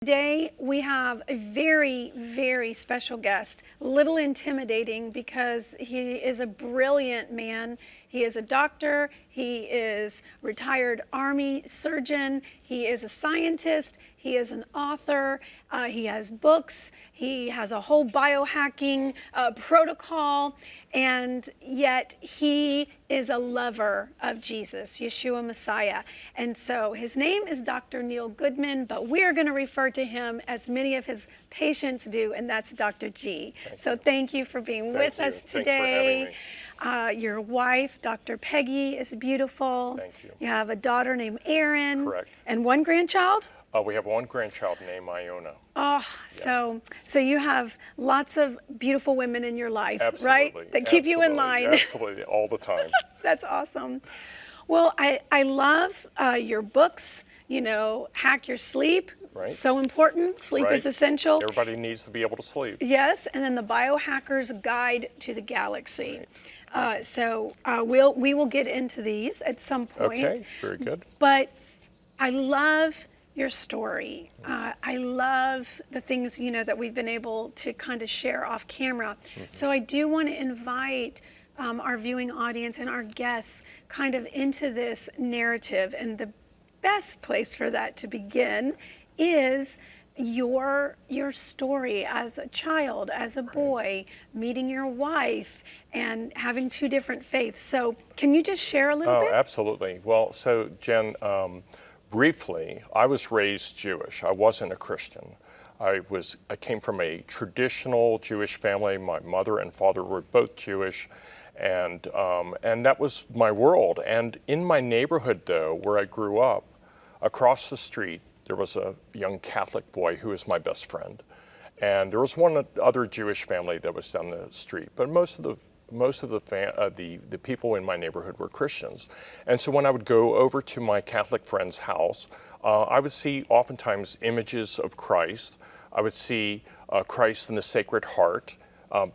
Today we have a very, very special guest, a little intimidating because he is a brilliant man. He is a doctor, he is a retired Army surgeon, he is a scientist, he is an author, he has books, he has a whole biohacking protocol, and yet he is a lover of Jesus, Yeshua Messiah. And so his name is Dr. Neil Goodman, but we're going to refer to him as many of his patients do, and that's Dr. G. Thank you for being with us today. Thanks for having me. Your wife, Dr. Peggy, is beautiful. Thank you. You have a daughter named Erin. Correct. And one grandchild? We have one grandchild named Iona. Oh, yeah. So you have lots of beautiful women in your life, Absolutely. Right? That keep you in line. Absolutely, all the time. That's awesome. Well, I love your books, you know, Hack Your Sleep. Right. So important. Sleep is essential. Everybody needs to be able to sleep. Yes, and then the Biohacker's Guide to the Galaxy. Right. We will get into these at some point. Okay, very good. But I love your story. I love the things, you know, that we've been able to kind of share off camera. Mm-hmm. So I do want to invite our viewing audience and our guests kind of into this narrative. And the best place for that to begin is your story as a child, as a boy, meeting your wife and having two different faiths. So can you just share a little bit? Oh, absolutely. Well, so Jen, briefly, I was raised Jewish. I wasn't a Christian. I came from a traditional Jewish family. My mother and father were both Jewish, and that was my world. And in my neighborhood, though, where I grew up, across the street, there was a young Catholic boy who was my best friend. And there was one other Jewish family that was down the street, but most of the people in my neighborhood were Christians. And so when I would go over to my Catholic friend's house, I would see oftentimes images of Christ. I would see Christ in the Sacred Heart,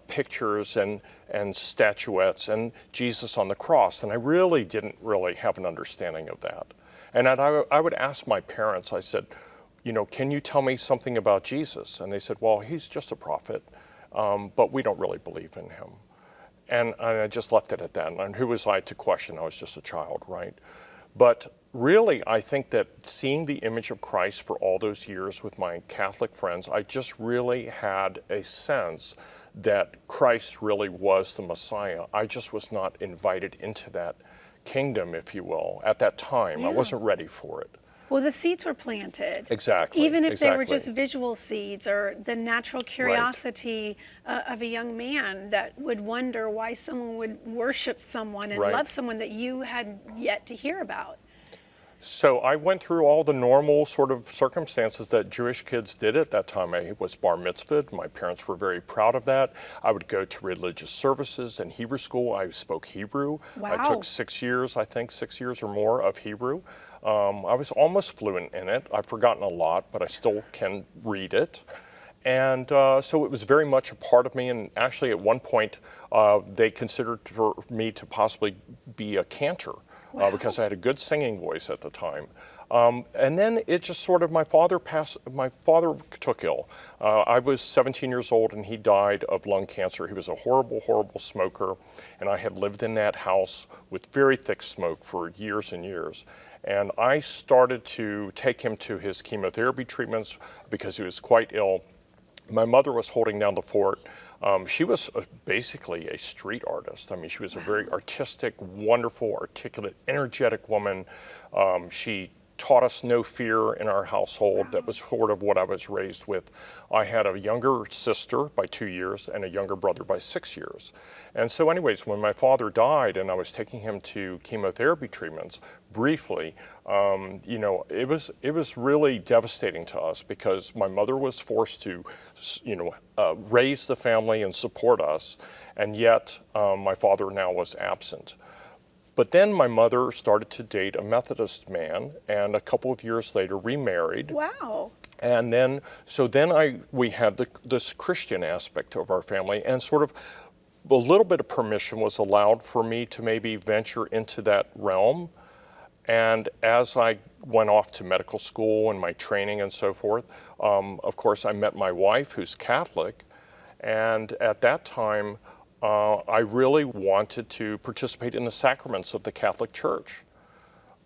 pictures and statuettes, and Jesus on the cross. And I really didn't have an understanding of that. And I would ask my parents, I said, you know, can you tell me something about Jesus? And they said, well, he's just a prophet, but we don't really believe in him. And I just left it at that. And who was I to question? I was just a child, right? But really, I think that seeing the image of Christ for all those years with my Catholic friends, I just really had a sense that Christ really was the Messiah. I just was not invited into that kingdom, if you will, at that time. Yeah. I wasn't ready for it. Well, the seeds were planted. Exactly. Even if they were just visual seeds or the natural curiosity of a young man that would wonder why someone would worship someone and love someone that you had yet to hear about. So I went through all the normal sort of circumstances that Jewish kids did at that time. I was bar mitzvahed. My parents were very proud of that. I would go to religious services and Hebrew school. I spoke Hebrew. Wow. I took 6 years, I think 6 years or more of Hebrew. I was almost fluent in it. I've forgotten a lot, but I still can read it. And so it was very much a part of me. And actually at one point, they considered for me to possibly be a cantor. Wow. Because I had a good singing voice at the time. And then it just sort of, my father took ill. I was 17 years old and he died of lung cancer. He was a horrible, horrible smoker. And I had lived in that house with very thick smoke for years and years. And I started to take him to his chemotherapy treatments because he was quite ill. My mother was holding down the fort. She was basically a street artist. I mean, she was a very artistic, wonderful, articulate, energetic woman. She taught us no fear in our household. That was sort of what I was raised with. I had a younger sister by 2 years and a younger brother by 6 years. And so anyways, when my father died and I was taking him to chemotherapy treatments, briefly, you know, it was really devastating to us because my mother was forced to, you know, raise the family and support us, and yet my father now was absent. But then my mother started to date a Methodist man, and a couple of years later remarried. Wow. And then, we had this Christian aspect of our family, and sort of a little bit of permission was allowed for me to maybe venture into that realm. And as I went off to medical school and my training and so forth, of course, I met my wife, who's Catholic. And at that time, I really wanted to participate in the sacraments of the Catholic Church.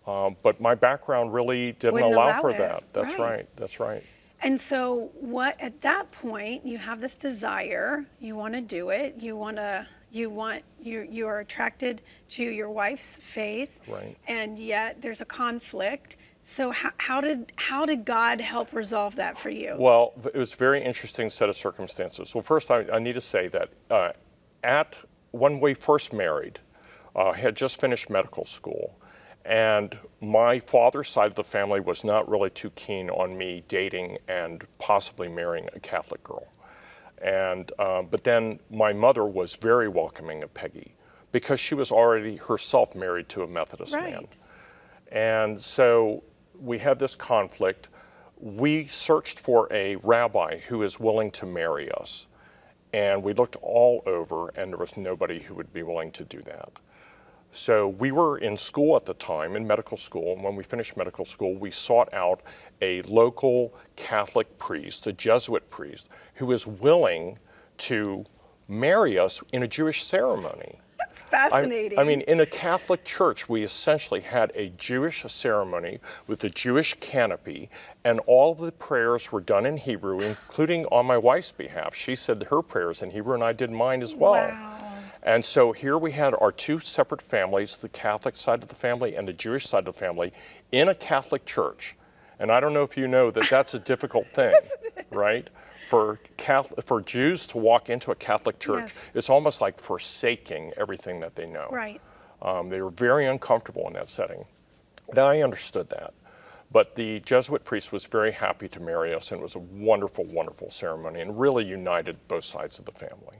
But my background really didn't Wouldn't allow allow for it. that. That's Right. right. That's right. And so what at that point you have this desire, you want to do it, you are attracted to your wife's faith, Right. and yet there's a conflict. So how did God help resolve that for you? Well, it was a very interesting set of circumstances. Well, first, I need to say that when we first married, I had just finished medical school, and my father's side of the family was not really too keen on me dating and possibly marrying a Catholic girl. But then my mother was very welcoming of Peggy because she was already herself married to a Methodist Right. man. And so we had this conflict. We searched for a rabbi who is willing to marry us. And we looked all over, and there was nobody who would be willing to do that. So we were in school at the time, in medical school, and when we finished medical school, we sought out a local Catholic priest, a Jesuit priest, who was willing to marry us in a Jewish ceremony. That's fascinating. I mean, in a Catholic church, we essentially had a Jewish ceremony with a Jewish canopy, and all the prayers were done in Hebrew, including on my wife's behalf. She said her prayers in Hebrew, and I did mine as well. Wow. And so here we had our two separate families, the Catholic side of the family and the Jewish side of the family, in a Catholic church. And I don't know if you know that that's a difficult thing, Yes, right? For Jews to walk into a Catholic church, Yes. it's almost like forsaking everything that they know. Right. They were very uncomfortable in that setting. Now I understood that. But the Jesuit priest was very happy to marry us, and it was a wonderful, wonderful ceremony and really united both sides of the family.